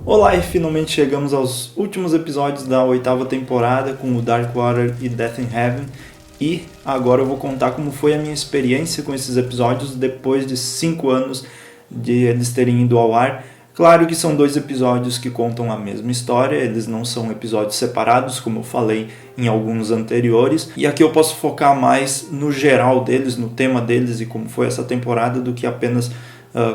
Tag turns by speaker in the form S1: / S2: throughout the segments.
S1: Olá, e finalmente chegamos aos últimos episódios da 8ª temporada com o Darkwater e Death in Heaven. E agora eu vou contar como foi a minha experiência com esses episódios depois de 5 anos de eles terem ido ao ar. Claro que são 2 episódios que contam a mesma história, eles não são episódios separados, como eu falei em alguns anteriores. E aqui eu posso focar mais no geral deles, no tema deles e como foi essa temporada, do que apenas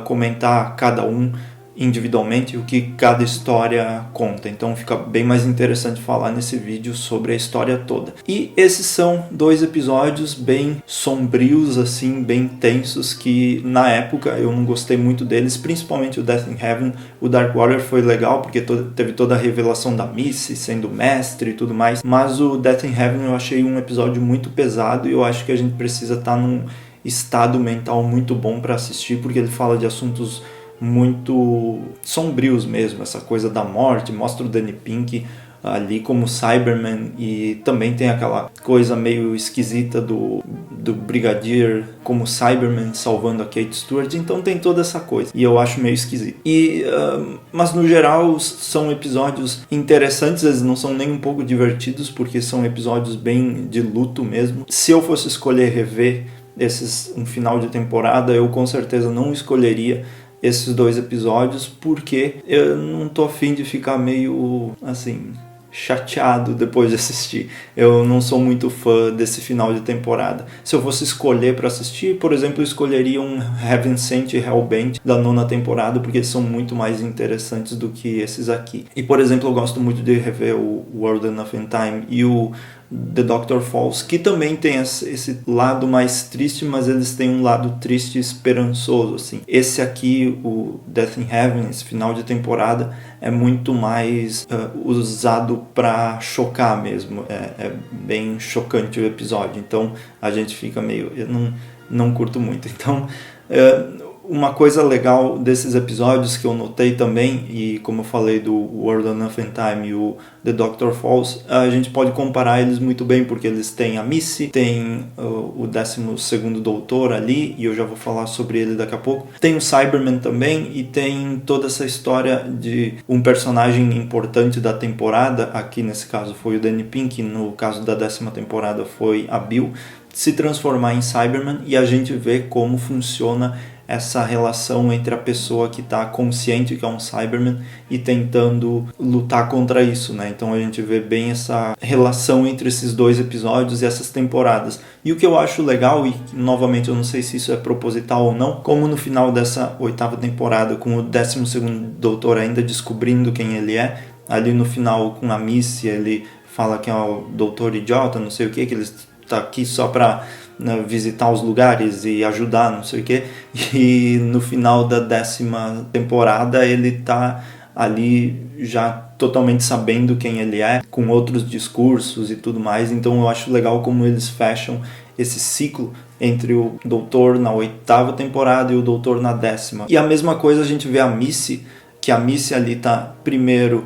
S1: comentar cada um individualmente o que cada história conta. Então fica bem mais interessante falar nesse vídeo sobre a história toda. E esses são 2 episódios bem sombrios, assim, bem tensos, que na época eu não gostei muito deles, principalmente o Death in Heaven. O Darkwater foi legal porque teve toda a revelação da Missy sendo mestre e tudo mais, mas o Death in Heaven eu achei um episódio muito pesado e eu acho que a gente precisa estar num estado mental muito bom para assistir, porque ele fala de assuntos muito sombrios mesmo, essa coisa da morte, mostra o Danny Pink ali como Cyberman e também tem aquela coisa meio esquisita do Brigadier como Cyberman salvando a Kate Stewart, então tem toda essa coisa e eu acho meio esquisito. Mas no geral são episódios interessantes, eles não são nem um pouco divertidos porque são episódios bem de luto mesmo. Se eu fosse escolher rever um final de temporada, eu com certeza não escolheria esses 2 episódios, porque eu não tô afim de ficar meio, assim, chateado depois de assistir. Eu não sou muito fã desse final de temporada. Se eu fosse escolher para assistir, por exemplo, eu escolheria um Heaven Sent e Hellbent da 9ª temporada, porque eles são muito mais interessantes do que esses aqui. E, por exemplo, eu gosto muito de rever o World Enough in Time e o The Doctor Falls, que também tem esse lado mais triste, mas eles têm um lado triste e esperançoso, assim. Esse aqui, o Death in Heaven, esse final de temporada, é muito mais usado para chocar mesmo. É bem chocante o episódio, então a gente fica meio... Eu não curto muito. Então, uma coisa legal desses episódios que eu notei também, e como eu falei do World Enough in Time e o The Doctor Falls, a gente pode comparar eles muito bem, porque eles têm a Missy, tem o 12º Doutor ali, e eu já vou falar sobre ele daqui a pouco. Tem o Cyberman também, e tem toda essa história de um personagem importante da temporada, aqui nesse caso foi o Danny Pink, no caso da 10ª temporada foi a Bill, se transformar em Cyberman, e a gente vê como funciona essa relação entre a pessoa que está consciente que é um Cyberman e tentando lutar contra isso, né? Então a gente vê bem essa relação entre esses 2 episódios e essas temporadas. E o que eu acho legal, e novamente eu não sei se isso é proposital ou não, como no final dessa 8ª temporada, com o 12º Doutor ainda descobrindo quem ele é, ali no final com a Missy, ele fala que é o Doutor Idiota, não sei o que ele está aqui só para visitar os lugares e ajudar, não sei o que, e no final da 10ª temporada ele tá ali já totalmente sabendo quem ele é, com outros discursos e tudo mais. Então eu acho legal como eles fecham esse ciclo entre o Doutor na 8ª temporada e o Doutor na 10ª. E a mesma coisa a gente vê a Missy, que a Missy ali tá primeiro...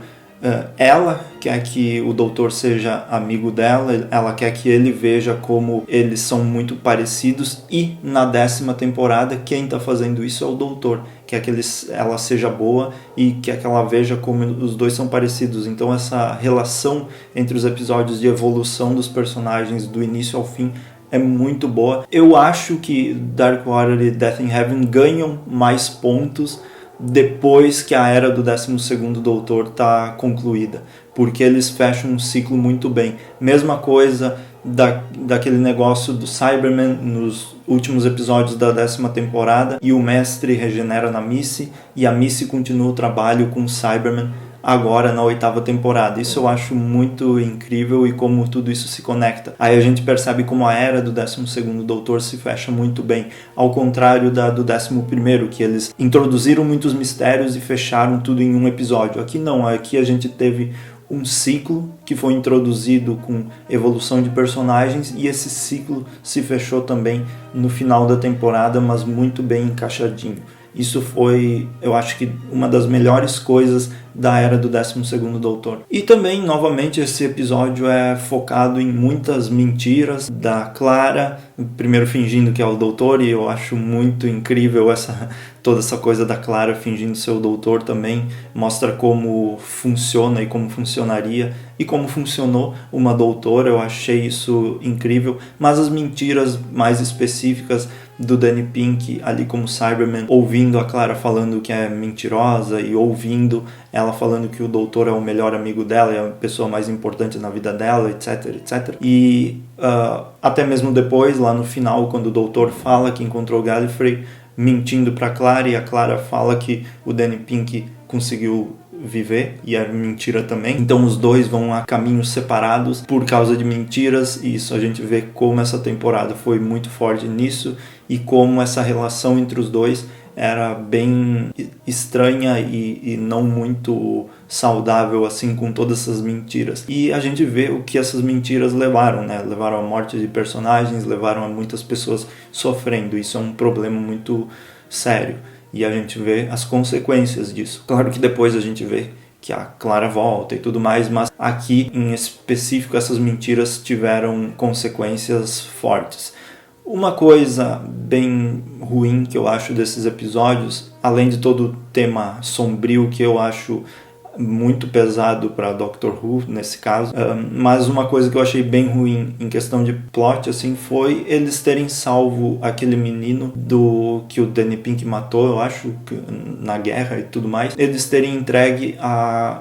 S1: ela quer que o doutor seja amigo dela, ela quer que ele veja como eles são muito parecidos, e na 10ª temporada quem está fazendo isso é o doutor, quer que ela seja boa e quer que ela veja como os 2 são parecidos. Então essa relação entre os episódios de evolução dos personagens do início ao fim é muito boa. Eu acho que Darkwater e Death in Heaven ganham mais pontos depois que a era do 12º Doutor está concluída, porque eles fecham um ciclo muito bem. Mesma coisa daquele negócio do Cyberman nos últimos episódios da 10ª temporada, e o mestre regenera na Missy, e a Missy continua o trabalho com o Cyberman agora na 8ª temporada. Isso eu acho muito incrível, e como tudo isso se conecta. Aí a gente percebe como a era do 12º Doutor se fecha muito bem, ao contrário do 11º, que eles introduziram muitos mistérios e fecharam tudo em um episódio. Aqui não, aqui a gente teve um ciclo que foi introduzido com evolução de personagens, e esse ciclo se fechou também no final da temporada, mas muito bem encaixadinho. Isso foi, eu acho que, uma das melhores coisas da Era do 12º Doutor. E também, novamente, esse episódio é focado em muitas mentiras da Clara, primeiro fingindo que é o doutor, e eu acho muito incrível toda essa coisa da Clara fingindo ser o doutor também. Mostra como funciona e como funcionaria e como funcionou uma doutora. Eu achei isso incrível, mas as mentiras mais específicas do Danny Pink ali como Cyberman, ouvindo a Clara falando que é mentirosa e ouvindo ela falando que o doutor é o melhor amigo dela, é a pessoa mais importante na vida dela, etc, etc. E até mesmo depois, lá no final, quando o doutor fala que encontrou Gallifrey mentindo para Clara, e a Clara fala que o Danny Pink conseguiu viver, e é mentira também. Então os dois vão a caminhos separados por causa de mentiras, e isso a gente vê como essa temporada foi muito forte nisso, e como essa relação entre os dois era bem estranha e não muito saudável assim, com todas essas mentiras. E a gente vê o que essas mentiras levaram, né? Levaram à morte de personagens, levaram a muitas pessoas sofrendo. Isso é um problema muito sério. E a gente vê as consequências disso. Claro que depois a gente vê que a Clara volta e tudo mais, mas aqui em específico essas mentiras tiveram consequências fortes. Uma coisa bem ruim que eu acho desses episódios, além de todo o tema sombrio que eu acho muito pesado para Doctor Who nesse caso, mas uma coisa que eu achei bem ruim em questão de plot assim, foi eles terem salvo aquele menino que o Danny Pink matou, eu acho, na guerra e tudo mais, eles terem entregue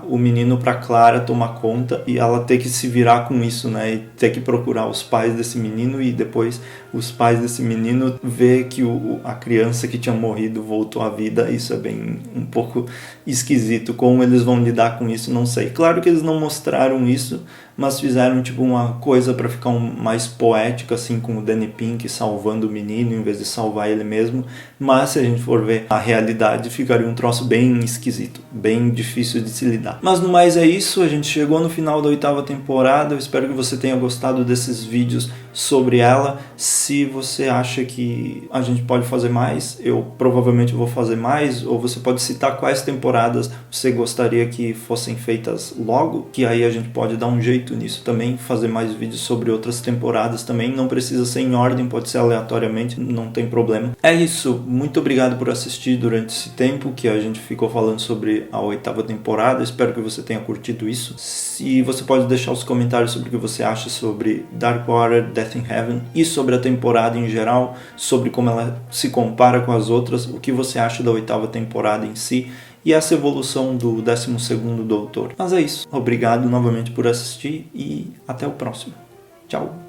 S1: o menino para Clara tomar conta e ela ter que se virar com isso, né, e ter que procurar os pais desse menino, e depois os pais desse menino ver que a criança que tinha morrido voltou à vida. Isso é bem um pouco esquisito. Como eles vão lidar com isso, não sei. Claro que eles não mostraram isso, mas fizeram tipo uma coisa para ficar mais poética, assim, com o Danny Pink salvando o menino em vez de salvar ele mesmo. Mas se a gente for ver a realidade, ficaria um troço bem esquisito, bem difícil de se lidar. Mas no mais é isso, a gente chegou no final da 8ª temporada. Eu espero que você tenha gostado desses vídeos sobre ela. Se você acha que a gente pode fazer mais, eu provavelmente vou fazer mais, ou você pode citar quais temporadas você gostaria que fossem feitas logo, que aí a gente pode dar um jeito nisso também, fazer mais vídeos sobre outras temporadas também. Não precisa ser em ordem, pode ser aleatoriamente, não tem problema. É isso, muito obrigado por assistir durante esse tempo que a gente ficou falando sobre a 8ª temporada. Espero que você tenha curtido isso. Se você pode deixar os comentários sobre o que você acha sobre Darkwater, Death in Heaven e sobre a temporada em geral, sobre como ela se compara com as outras, o que você acha da 8ª temporada em si e essa evolução do 12º Doutor. Mas é isso, obrigado novamente por assistir e até o próximo. Tchau!